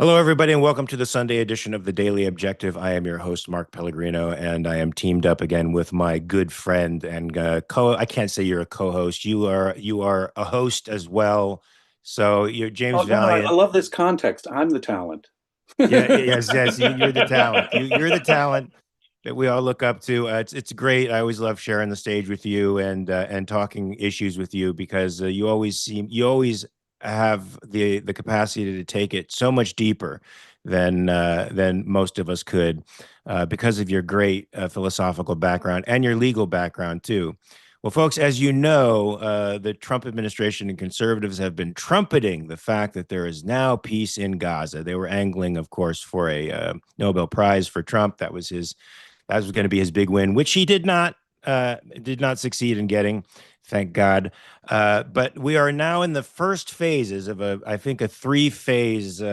Hello, everybody, and welcome to the Sunday edition of the Daily Objective. I am your host, Mark Pellegrino, and I am teamed up again with my good friend and I can't say you're a co-host. You are a host as well. So you're James Oh, no, no, I Valiant. love this context. I'm the talent. Yeah, yes, yes. You're the talent. You're the talent that we all look up to. It's great. I always love sharing the stage with you and talking issues with you because you always have the capacity to take it so much deeper than most of us could because of your great philosophical background and your legal background too. Well, folks, as you know, the Trump administration and conservatives have been trumpeting the fact that there is now peace in Gaza. They were angling, of course, for a Nobel Prize for Trump. That was going to be his big win, which he did not succeed in getting, thank God. But we are now in the first phases of I think, a three-phase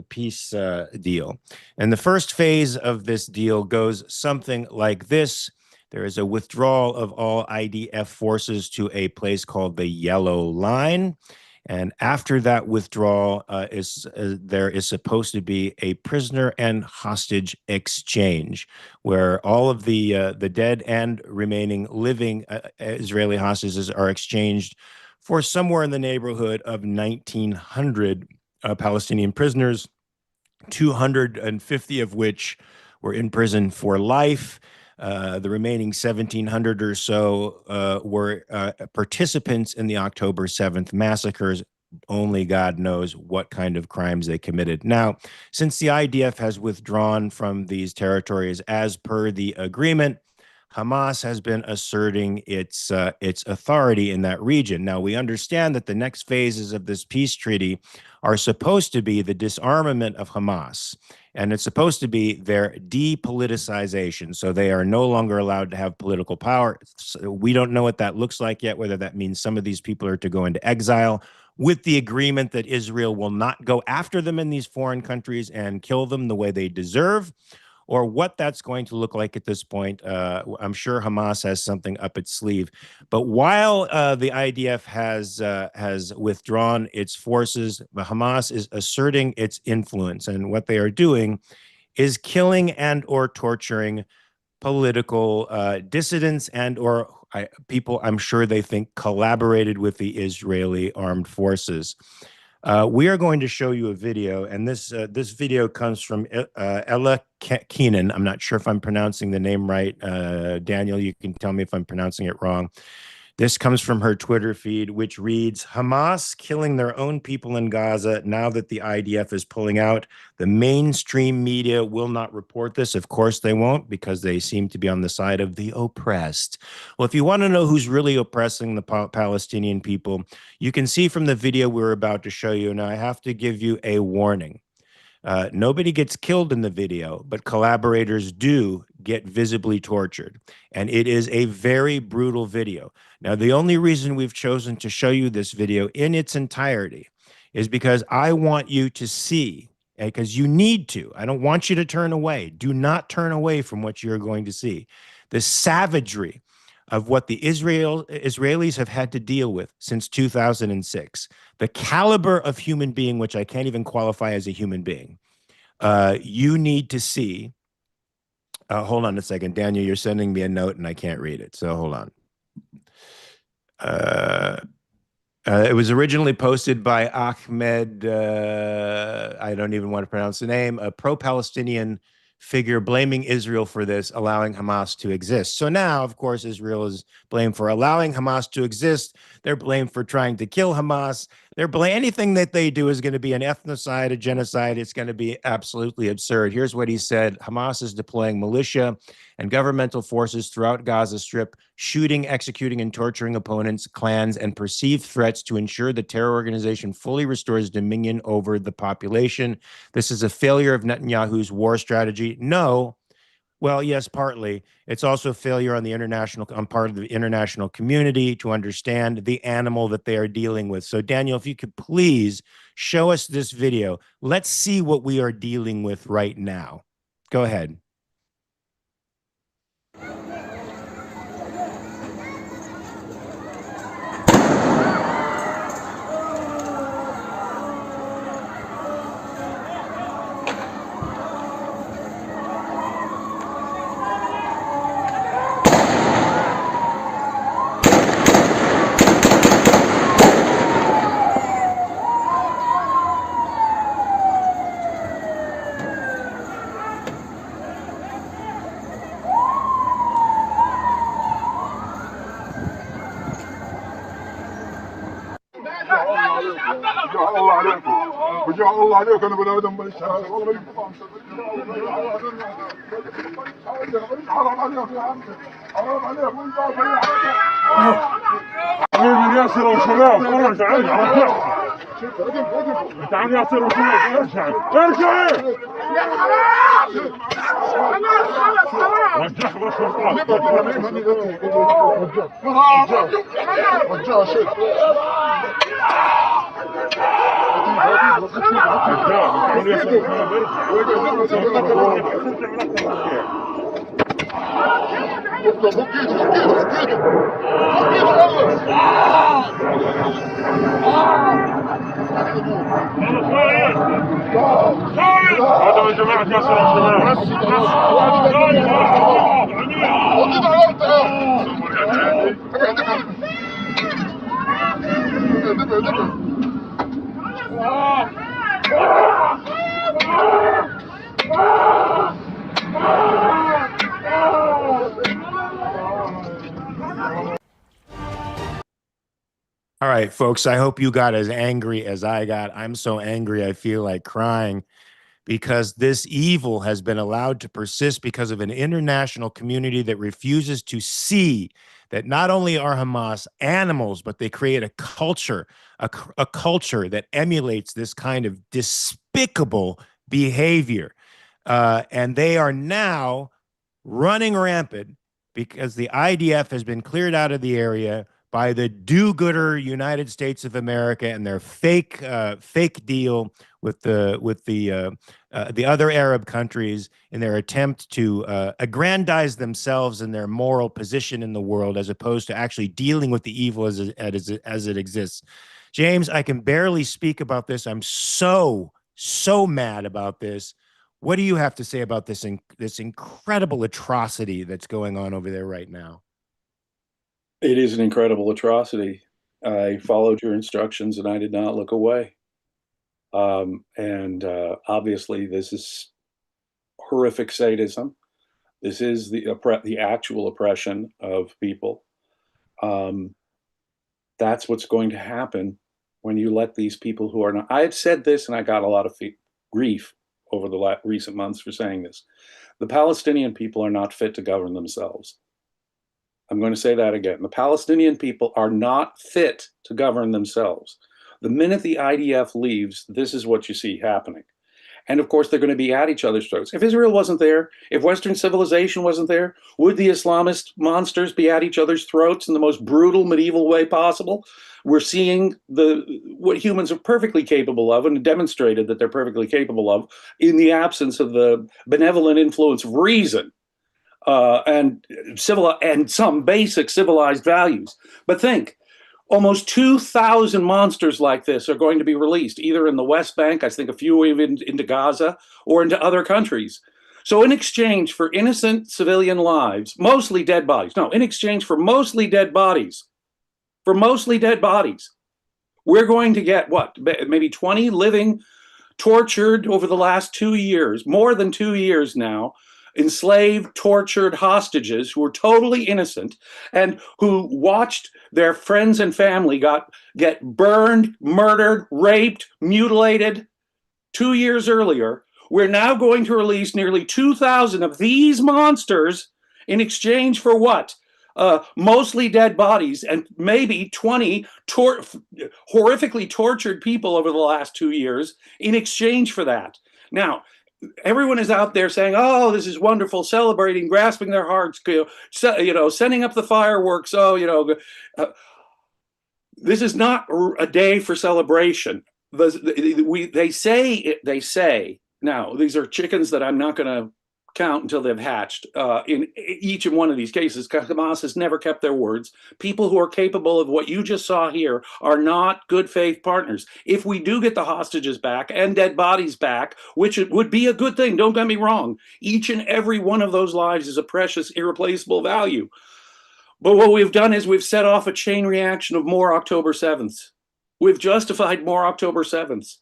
peace deal. And the first phase of this deal goes something like this. There is a withdrawal of all IDF forces to a place called the Yellow Line. And after that withdrawal, there is supposed to be a prisoner and hostage exchange, where all of the dead and remaining living Israeli hostages are exchanged for somewhere in the neighborhood of 1,900 Palestinian prisoners, 250 of which were in prison for life. The remaining 1,700 or so were participants in the October 7th massacres. Only God knows what kind of crimes they committed. Now, since the IDF has withdrawn from these territories as per the agreement, Hamas has been asserting its authority in that region. Now, we understand that the next phases of this peace treaty are supposed to be the disarmament of Hamas, and it's supposed to be their depoliticization. So they are no longer allowed to have political power. So we don't know what that looks like yet, whether that means some of these people are to go into exile with the agreement that Israel will not go after them in these foreign countries and kill them the way they deserve, or what that's going to look like at this point. I'm sure Hamas has something up its sleeve. But while the IDF has withdrawn its forces, the Hamas is asserting its influence, and what they are doing is killing and or torturing political dissidents and or people I'm sure they think collaborated with the Israeli armed forces. We are going to show you a video, and this video comes from Ella Keenan. I'm not sure if I'm pronouncing the name right. Daniel, you can tell me if I'm pronouncing it wrong. This comes from her Twitter feed, which reads, Hamas killing their own people in Gaza now that the IDF is pulling out. The mainstream media will not report this. Of course, they won't, because they seem to be on the side of the oppressed. Well, if you want to know who's really oppressing the Palestinian people, you can see from the video we're about to show you. Now, I have to give you a warning. Nobody gets killed in the video, but collaborators do get visibly tortured. And it is a very brutal video. Now, the only reason we've chosen to show you this video in its entirety is because I want you to see, because you need to. I don't want you to turn away. Do not turn away from what you're going to see. The savagery of what the Israelis have had to deal with since 2006, the caliber of human being, which I can't even qualify as a human being. You need to see. Hold on a second, Daniel. You're sending me a note and I can't read it. So hold on. Uh, it was originally posted by Ahmed. I don't even want to pronounce the name. A pro-Palestinian figure blaming Israel for this, allowing Hamas to exist. So now, of course, Israel is blamed for allowing Hamas to exist. They're blamed for trying to kill Hamas. They're blamed. Anything that they do is going to be an ethnocide, a genocide. It's going to be absolutely absurd. Here's what he said. Hamas is deploying militia and governmental forces throughout Gaza Strip, shooting, executing, and torturing opponents, clans, and perceived threats to ensure the terror organization fully restores dominion over the population. This is a failure of Netanyahu's war strategy. No. Well, yes, partly. It's also a failure on part of the international community to understand the animal that they are dealing with. So, Daniel, if you could please show us this video. Let's see what we are dealing with right now. Go ahead. الله عليكم وجاء الله عليكم انا بني ادم ماليش حاجه والله ماليش حرام عليك يا عم حرام عليك وانت من ياسر وشباب كلهم تعال تعال ياسر وشباب ارجع ارجع يا حرام وجهك رجع شيخ هذا من جماعة ياسر All right, folks, I hope you got as angry as I got. I'm so angry, I feel like crying because this evil has been allowed to persist because of an international community that refuses to see that not only are Hamas animals, but they create a culture, a culture that emulates this kind of despicable behavior. And they are now running rampant because the IDF has been cleared out of the area by the do-gooder United States of America and their fake deal with the other Arab countries in their attempt to aggrandize themselves and their moral position in the world, as opposed to actually dealing with the evil as it exists. James, I can barely speak about this. I'm so mad about this. What do you have to say about this incredible atrocity that's going on over there right now? It is an incredible atrocity. I followed your instructions and I did not look away. Obviously, this is horrific sadism. This is the actual oppression of people. That's what's going to happen when you let these people who are not. I had said this, and I got a lot of grief over the recent months for saying this. The Palestinian people are not fit to govern themselves. I'm going to say that again. The Palestinian people are not fit to govern themselves. The minute the IDF leaves, this is what you see happening. And of course, they're going to be at each other's throats. If Israel wasn't there, if Western civilization wasn't there, would the Islamist monsters be at each other's throats in the most brutal medieval way possible? We're seeing what humans are perfectly capable of, and demonstrated that they're perfectly capable of, in the absence of the benevolent influence of reason and some basic civilized values. But think, almost 2,000 monsters like this are going to be released, either in the West Bank, I think a few even into Gaza, or into other countries. So in exchange for innocent civilian lives, mostly dead bodies, no, in exchange for mostly dead bodies, we're going to get what, maybe 20 living, tortured over the last 2 years, more than 2 years now, enslaved, tortured hostages who were totally innocent and who watched their friends and family get burned, murdered, raped, mutilated 2 years earlier. We're now going to release nearly 2,000 of these monsters in exchange for what? Mostly dead bodies and maybe 20 horrifically tortured people over the last 2 years in exchange for that. Now, everyone is out there saying, "Oh, this is wonderful," celebrating, grasping their hearts, sending up the fireworks. This is not a day for celebration. They say now, these are chickens that I'm not going to count until they've hatched. In each and one of these cases, Hamas has never kept their words. People who are capable of what you just saw here are not good faith partners. If we do get the hostages back and dead bodies back, which it would be a good thing, don't get me wrong, each and every one of those lives is a precious, irreplaceable value. But what we've done is we've set off a chain reaction of more October 7th. We've justified more October 7th.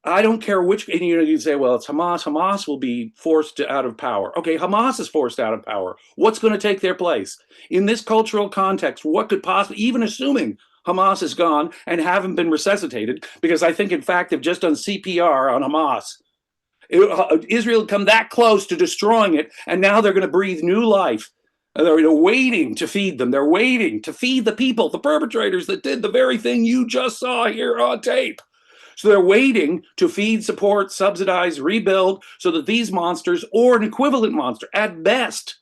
I don't care which, and you say, well, it's Hamas. Hamas will be forced out of power. Okay, Hamas is forced out of power. What's going to take their place? In this cultural context, what could possibly, even assuming Hamas is gone and haven't been resuscitated, because I think, in fact, they've just done CPR on Hamas. Israel had come that close to destroying it, and now they're going to breathe new life. They're waiting to feed them. They're waiting to feed the people, the perpetrators that did the very thing you just saw here on tape. So they're waiting to feed, support, subsidize, rebuild, so that these monsters, or an equivalent monster, at best,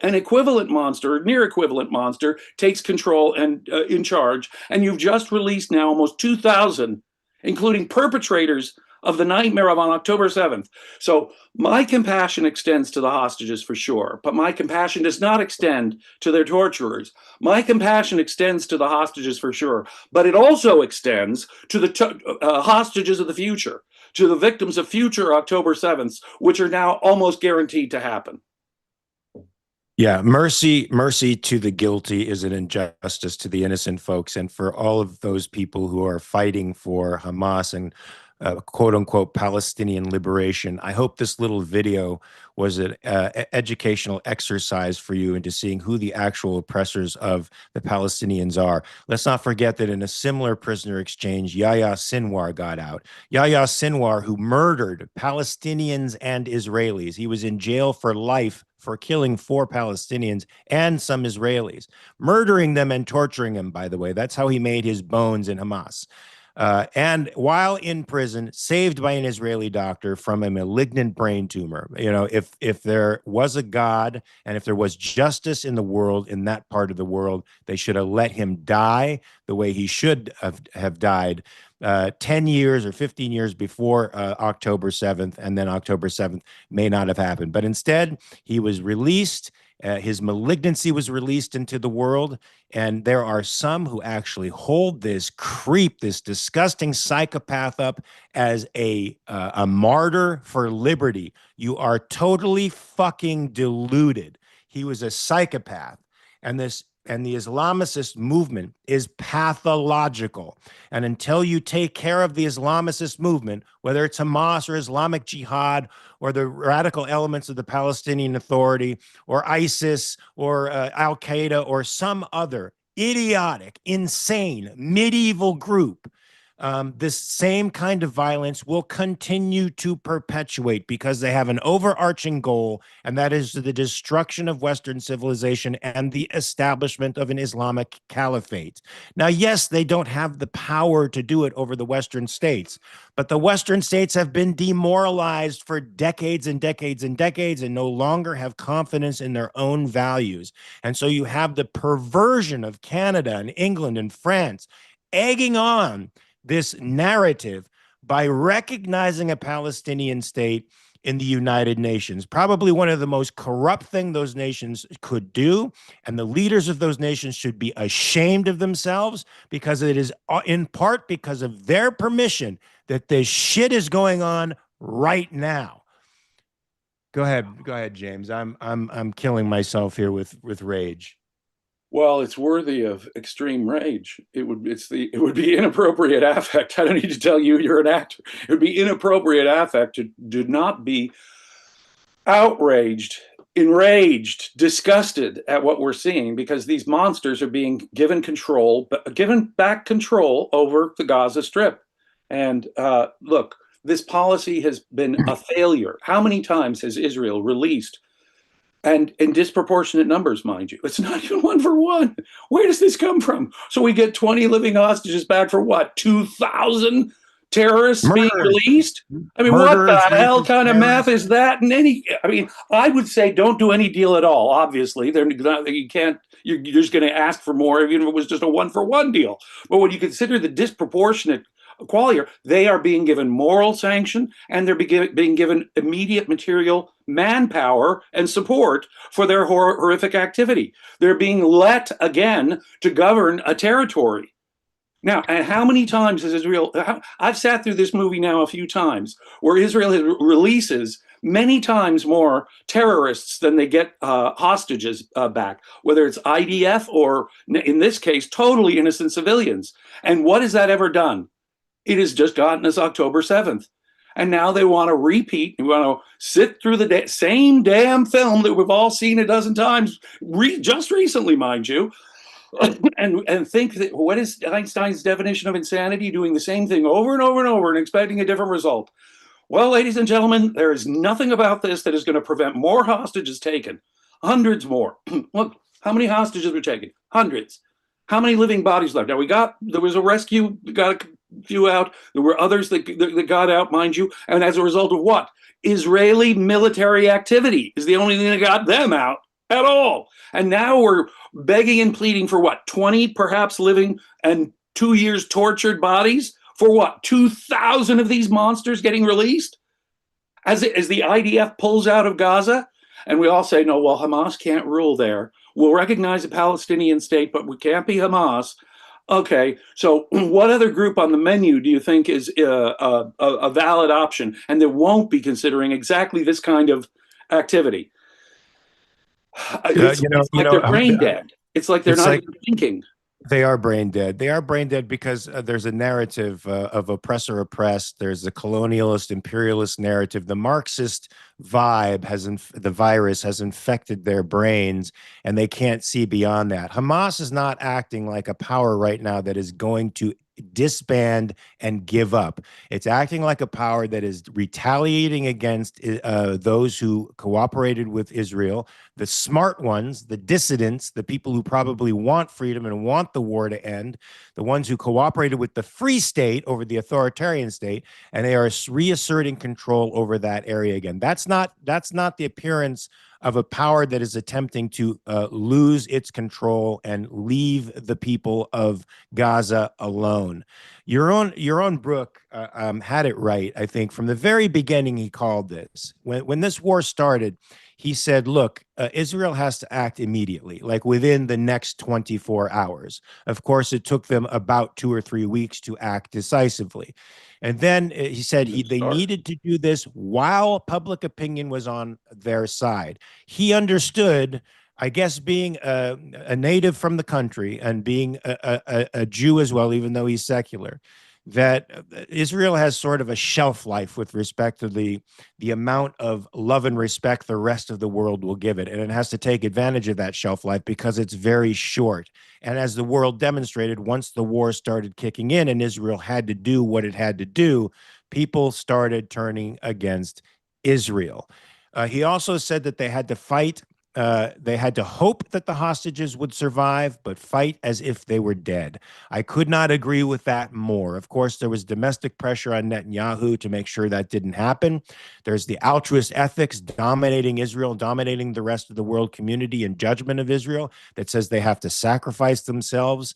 an equivalent monster, or near equivalent monster, takes control and in charge. And you've just released now almost 2,000, including perpetrators of the nightmare of on October 7th. So my compassion extends to the hostages for sure, but my compassion does not extend to their torturers. My compassion extends to the hostages for sure, but it also extends to the hostages of the future, to the victims of future October 7ths, which are now almost guaranteed to happen. Yeah, mercy to the guilty is an injustice to the innocent folks. And for all of those people who are fighting for Hamas and quote unquote Palestinian liberation, I hope this little video was an educational exercise for you into seeing who the actual oppressors of the Palestinians are. Let's not forget that in a similar prisoner exchange, Yahya Sinwar got out. Yahya Sinwar, who murdered Palestinians and Israelis. He was in jail for life for killing 4 Palestinians and some Israelis, murdering them and torturing them, by the way. That's how he made his bones in Hamas. And while in prison, saved by an Israeli doctor from a malignant brain tumor. You know, if there was a God and if there was justice in the world, in that part of the world, they should have let him die the way he should have died 10 years or 15 years before October 7th, and then October 7th may not have happened. But instead, he was released. His malignancy was released into the world, and there are some who actually hold this creep, this disgusting psychopath up as a martyr for liberty. You are totally fucking deluded. He was a psychopath, and the Islamicist movement is pathological. And until you take care of the Islamicist movement, whether it's Hamas or Islamic Jihad or the radical elements of the Palestinian Authority or ISIS or Al-Qaeda or some other idiotic, insane, medieval group, this same kind of violence will continue to perpetuate because they have an overarching goal, and that is the destruction of Western civilization and the establishment of an Islamic caliphate. Now, yes, they don't have the power to do it over the Western states, but the Western states have been demoralized for decades and decades and decades and no longer have confidence in their own values. And so you have the perversion of Canada and England and France egging on this narrative by recognizing a Palestinian state in the United Nations, probably one of the most corrupt things those nations could do. And the leaders of those nations should be ashamed of themselves, because it is in part because of their permission that this shit is going on right now. Go ahead, James. I'm killing myself here with rage. Well, it's worthy of extreme rage. It would be inappropriate affect. I don't need to tell you, you're an actor. It would be inappropriate affect to not be outraged, enraged, disgusted at what we're seeing, because these monsters are being given back control over the Gaza Strip. And look, this policy has been a failure. How many times has Israel released, and in disproportionate numbers, mind you? It's not even 1 for 1. Where does this come from? So we get 20 living hostages back for what? 2,000 terrorists being released? I mean, what the hell kind of math is that? I would say don't do any deal at all. Obviously, you're just going to ask for more, even if it was just a 1 for 1 deal. But when you consider the disproportionate quality, they are being given moral sanction, and they're being given immediate material manpower and support for their horrific activity. They're being let again to govern a territory. Now, and how many times has Israel, I've sat through this movie now a few times, where Israel releases many times more terrorists than they get hostages back, whether it's IDF or, in this case, totally innocent civilians. And what has that ever done? It has just gotten us October 7th. And now they want to repeat. We want to sit through the same damn film that we've all seen a dozen times, just recently, mind you. and think that what is Einstein's definition of insanity? Doing the same thing over and over and over and expecting a different result. Well, ladies and gentlemen, there is nothing about this that is going to prevent more hostages taken. Hundreds more. Look, how many hostages were taken? Hundreds. How many living bodies left? Now there was a rescue, got a few out. There were others that got out, mind you. And as a result of what? Israeli military activity is the only thing that got them out at all. And now we're begging and pleading for what? 20 perhaps living and 2 years tortured bodies? For what? 2,000 of these monsters getting released? As the IDF pulls out of Gaza? And we all say, no, well, Hamas can't rule there. We'll recognize a Palestinian state, but we can't be Hamas. Okay, so what other group on the menu do you think is a valid option and that won't be considering exactly this kind of activity? It's like they're brain dead. It's like they're not even thinking. They are brain dead. They are brain dead because there's a narrative of oppressor oppressed. There's the colonialist, imperialist narrative. The Marxist vibe the virus has infected their brains, and they can't see beyond that. Hamas is not acting like a power right now that is going to disband and give up. It's acting like a power that is retaliating against those who cooperated with Israel, the smart ones, the dissidents, the people who probably want freedom and want the war to end, the ones who cooperated with the free state over the authoritarian state, and they are reasserting control over that area again. That's not the appearance of a power that is attempting to lose its control and leave the people of Gaza alone. Your own Brooke had it right, I think. From the very beginning, he called this. When this war started, he said, look, Israel has to act immediately, like within the next 24 hours. Of course, it took them about 2 or 3 weeks to act decisively. And then he said they needed to do this while public opinion was on their side. He understood, I guess, being a native from the country and being a Jew as well, even though he's secular, that Israel has sort of a shelf life with respect to the amount of love and respect the rest of the world will give it. And it has to take advantage of that shelf life because it's very short. And as the world demonstrated, once the war started kicking in and Israel had to do what it had to do, people started turning against Israel. He also said that they had to fight. They had to hope that the hostages would survive, but fight as if they were dead. I could not agree with that more. Of course, there was domestic pressure on Netanyahu to make sure that didn't happen. There's the altruist ethics dominating Israel, dominating the rest of the world community and judgment of Israel that says they have to sacrifice themselves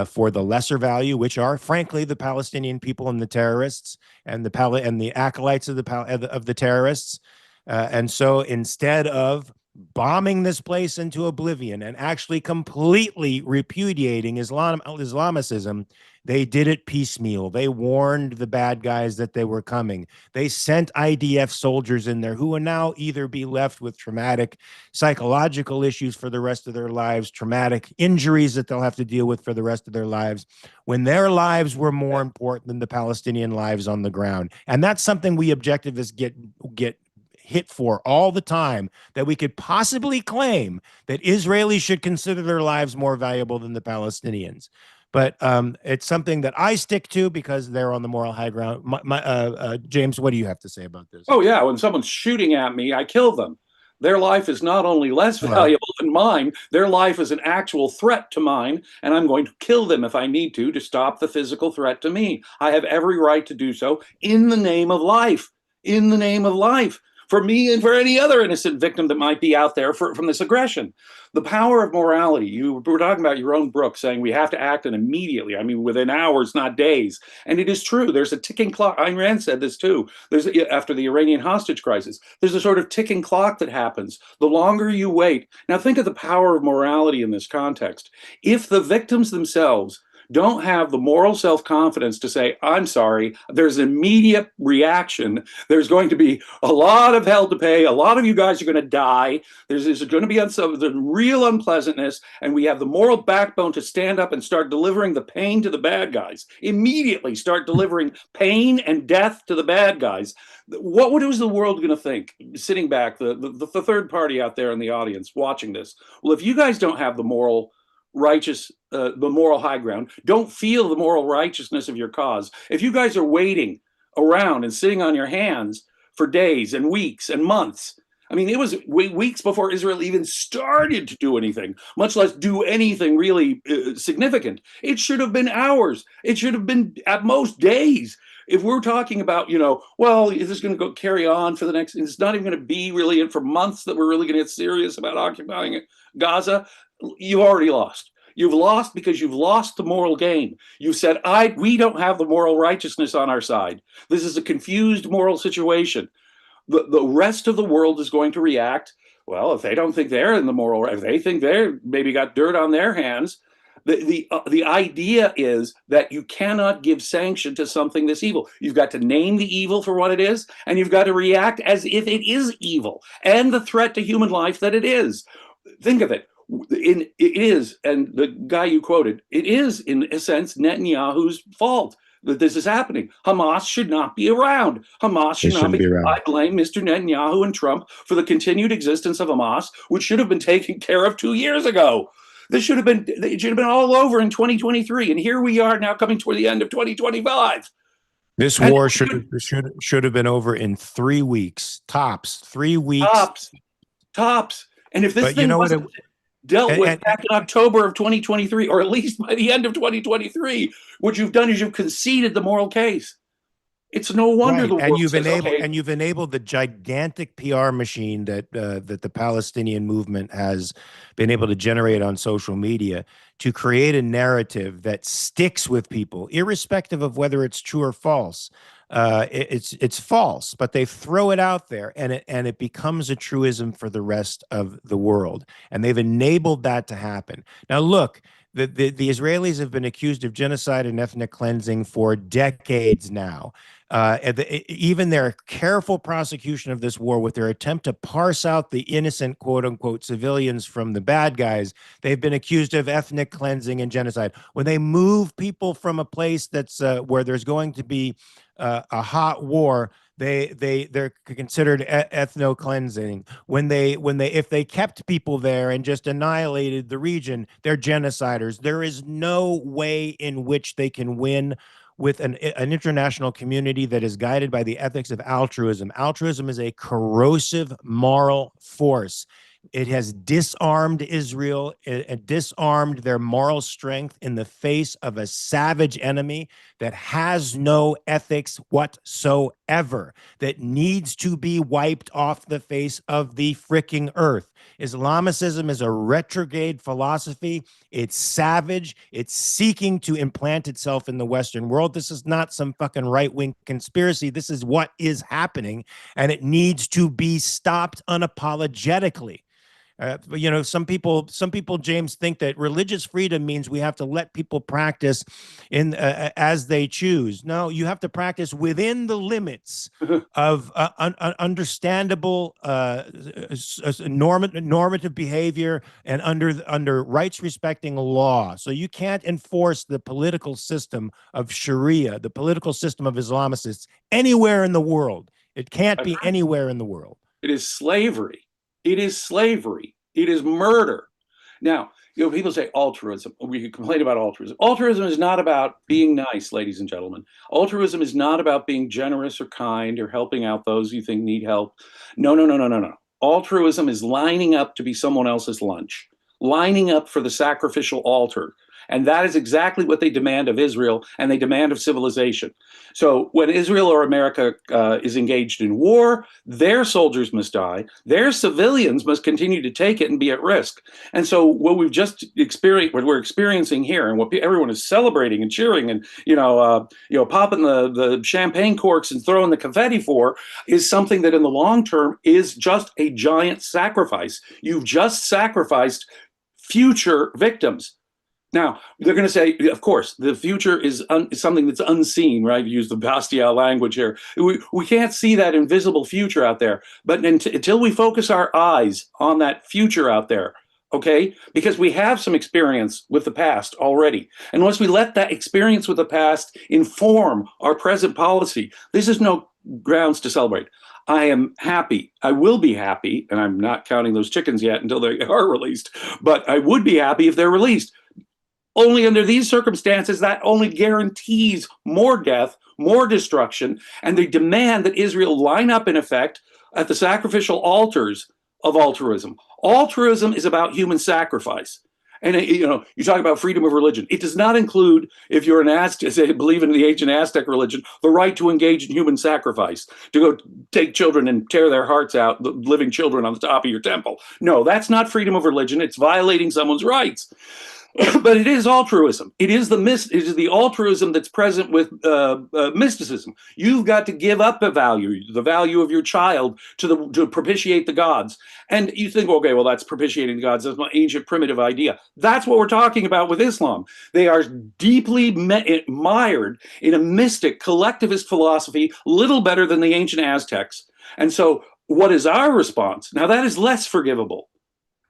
for the lesser value, which are, frankly, the Palestinian people and the terrorists and the acolytes of the terrorists. And so instead of bombing this place into oblivion and actually completely repudiating Islamicism, they did it piecemeal. They warned the bad guys that they were coming. They sent IDF soldiers in there who will now either be left with traumatic psychological issues for the rest of their lives, traumatic injuries that they'll have to deal with for the rest of their lives, when their lives were more important than the Palestinian lives on the ground. And that's something we objectivists get hit for all the time, that we could possibly claim that Israelis should consider their lives more valuable than the Palestinians. But it's something that I stick to because they're on the moral high ground. James, what do you have to say about this? Oh, yeah. When someone's shooting at me, I kill them. Their life is not only less valuable than mine, their life is an actual threat to mine, and I'm going to kill them if I need to stop the physical threat to me. I have every right to do so in the name of life, in the name of life. For me and for any other innocent victim that might be out there from this aggression. The power of morality. You were talking about your own Brooke saying we have to act and immediately. I mean, within hours, not days. And it is true. There's a ticking clock. Ayn Rand said this too. After the Iranian hostage crisis, there's a sort of ticking clock that happens. The longer you wait. Now think of the power of morality in this context. If the victims themselves don't have the moral self-confidence to say, I'm sorry, there's an immediate reaction. There's going to be a lot of hell to pay. A lot of you guys are going to die. There's going to be some real unpleasantness. And we have the moral backbone to stand up and start delivering the pain to the bad guys. Immediately start delivering pain and death to the bad guys. What was the world going to think? Sitting back, the third party out there in the audience watching this. Well, if you guys don't have the moral righteous, the moral high ground. Don't feel the moral righteousness of your cause. If you guys are waiting around and sitting on your hands for days and weeks and months, I mean, it was weeks before Israel even started to do anything, much less do anything really significant. It should have been hours. It should have been at most days. If we're talking about, well, is this going to go carry on for the next, it's not even going to be really for months that we're really going to get serious about occupying Gaza, you've already lost. You've lost because you've lost the moral game. You said, we don't have the moral righteousness on our side. This is a confused moral situation. The rest of the world is going to react. Well, if they don't think they're in the moral, if they think they're maybe got dirt on their hands, the idea is that you cannot give sanction to something this evil. You've got to name the evil for what it is, and you've got to react as if it is evil and the threat to human life that it is. Think of it. It is, and the guy you quoted, it is in a sense Netanyahu's fault that this is happening. Hamas should not be around. Hamas should not be around. I blame Mr. Netanyahu and Trump for the continued existence of Hamas, which should have been taken care of 2 years ago. It should have been all over in 2023, and here we are now coming toward the end of 2025. This war should have been over in 3 weeks, tops. 3 weeks, tops. And if this thing wasn't dealt with back in October of 2023, or at least by the end of 2023, what you've done is you've conceded the moral case. It's no wonder the world you've enabled the gigantic PR machine that the Palestinian movement has been able to generate on social media to create a narrative that sticks with people, irrespective of whether it's true or false. It's false, but they throw it out there, and it becomes a truism for the rest of the world, and they've enabled that to happen. Now, look. The Israelis have been accused of genocide and ethnic cleansing for decades now. Even their careful prosecution of this war, with their attempt to parse out the innocent, quote unquote, civilians from the bad guys, they've been accused of ethnic cleansing and genocide. When they move people from a place that's where there's going to be a hot war, they're considered ethno cleansing. If they kept people there and just annihilated the region, they're genociders. There is no way in which they can win with an international community that is guided by the ethics of altruism. Altruism is a corrosive moral force. It has disarmed Israel, it disarmed their moral strength in the face of a savage enemy that has no ethics whatsoever, that needs to be wiped off the face of the freaking earth. Islamicism is a retrograde philosophy. It's savage. It's seeking to implant itself in the Western world. This is not some fucking right-wing conspiracy. This is what is happening, and it needs to be stopped unapologetically. Some people, James, think that religious freedom means we have to let people practice as they choose. No, you have to practice within the limits of understandable normative behavior and under rights respecting law. So you can't enforce the political system of Sharia, the political system of Islamicists, anywhere in the world. It can't be anywhere in the world. It is slavery. It is slavery. It is murder. Now, people say altruism. We complain about altruism. Altruism is not about being nice, ladies and gentlemen. Altruism is not about being generous or kind or helping out those you think need help. No. Altruism is lining up to be someone else's lunch, lining up for the sacrificial altar. And that is exactly what they demand of Israel, and they demand of civilization. So when Israel or America is engaged in war, their soldiers must die. Their civilians must continue to take it and be at risk. And so what we've just experienced, what we're experiencing here, and what everyone is celebrating and cheering and popping the champagne corks and throwing the confetti for, is something that in the long term is just a giant sacrifice. You've just sacrificed future victims. Now, they're going to say, of course, the future is something that's unseen, right? Use the Bastiat language here. We can't see that invisible future out there. But until we focus our eyes on that future out there, okay? Because we have some experience with the past already. And once we let that experience with the past inform our present policy, this is no grounds to celebrate. I am happy. I will be happy, and I'm not counting those chickens yet until they are released, but I would be happy if they're released, only under these circumstances, that only guarantees more death, more destruction, and they demand that Israel line up, in effect, at the sacrificial altars of altruism. Altruism is about human sacrifice. And you talk about freedom of religion. It does not include, if you're an Aztec, say, believe in the ancient Aztec religion, the right to engage in human sacrifice, to go take children and tear their hearts out, living children on the top of your temple. No, that's not freedom of religion. It's violating someone's rights. But it is altruism. It is the altruism that's present with mysticism. You've got to give up the value of your child to propitiate the gods. And you think, okay, well, that's propitiating the gods. That's an ancient primitive idea. That's what we're talking about with Islam. They are deeply mired in a mystic collectivist philosophy, little better than the ancient Aztecs. And so what is our response? Now, that is less forgivable,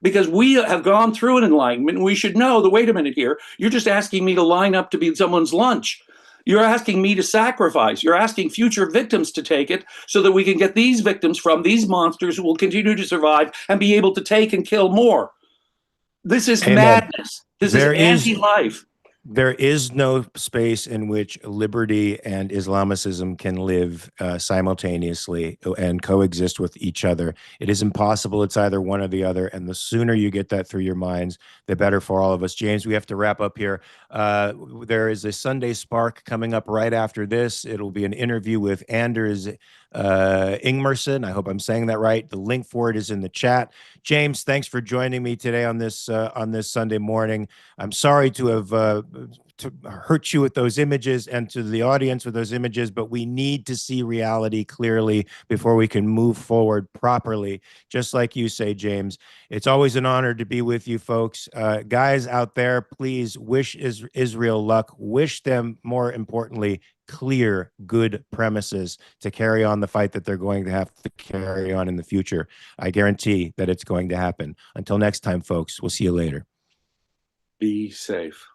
because we have gone through an enlightenment. We should know that, wait a minute here, you're just asking me to line up to be someone's lunch. You're asking me to sacrifice. You're asking future victims to take it so that we can get these victims from these monsters who will continue to survive and be able to take and kill more. This is madness. This is anti-life. There is no space in which liberty and Islamicism can live simultaneously and coexist with each other. It is impossible. It's either one or the other. And the sooner you get that through your minds, the better for all of us. James, we have to wrap up here. There is a Sunday Spark coming up right after this. It'll be an interview with Anders Ingmerson. I hope I'm saying that right. The link for it is in the chat. James, thanks for joining me today on this Sunday morning. I'm sorry to have to hurt you with those images and to the audience with those images, but we need to see reality clearly before we can move forward properly. Just like you say, James, it's always an honor to be with you folks. Guys out there, please wish Israel luck. Wish them, more importantly, clear, good premises to carry on the fight that they're going to have to carry on in the future. I guarantee that it's going to happen. Until next time, folks, we'll see you later. Be safe.